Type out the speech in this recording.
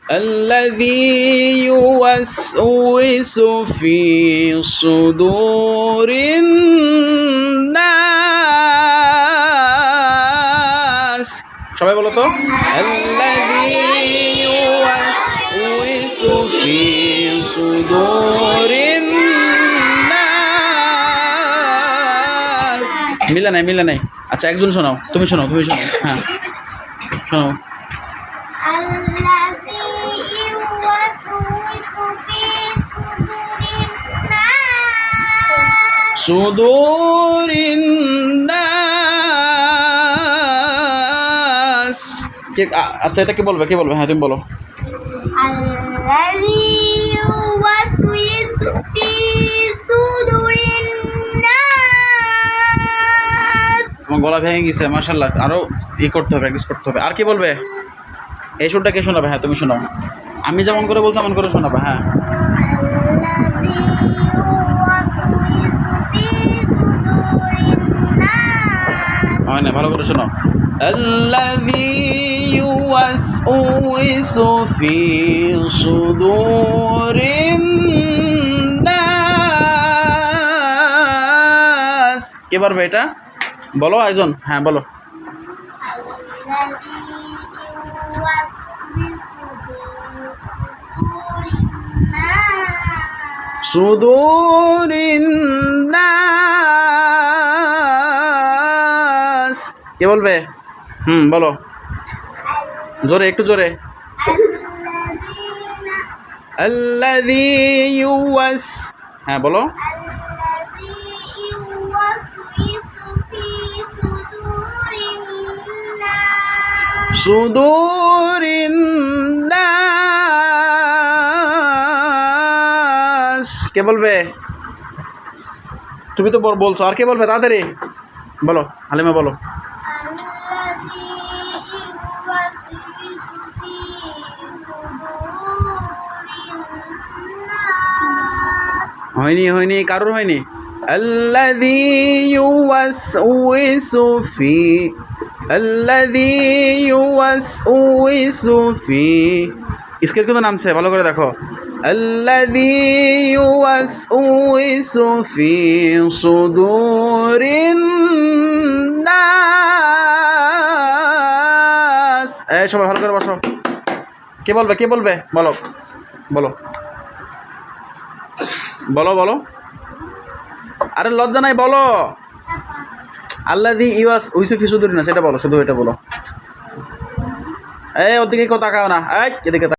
الذي يوسوس في صدور الناس সবাই বলো তো الذي يوسوس في صدور الناس মিলে নাই আচ্ছা একজন শোনাও তুমি শোনাও হ্যাঁ শোনাও সুদুরিন নাস আচ্ছা এটা কে বলবে হ্যাঁ তুমি বলো الذي يوسوس في صدور الناس তোমার গলা ভেঙে গেছে মাশাআল্লাহ আরো করতে হবে প্র্যাকটিস করতে হবে আর কি বলবে এই সুরটা কে শোনাবে হ্যাঁ তুমি শোনাও আমি যেমন করে বলছি এমন করে শোনাবে হ্যাঁ হয় না ভালো করে শোনাও الذي يوسوس في صدور الناس কে পারবে এটা বলো একজন হ্যাঁ বলো সুদুরিন নাস কে বলবে বলো জোরে একটু জোরে الذي يوس হ্যাঁ বলো সুদুরিন নাস কে বলবে তুমি তো বলছো আর কে বলবে তাড়াতাড়ি বলো হালিমা বলো হয়নি কারোর হয়নি الذي يوسوس في इसके क्यों नाम से ভালো করে দেখো الذي يوسوس في صدور الناس এই সবাই ভালো করে বসো কে বলবে বলো আরে লজ্জা নাই বলো الذي يوسوس في صدور الناس এটা বলো শুধু এটা বলো এই ওদিকে কেউ তাকাও না এই এদিকে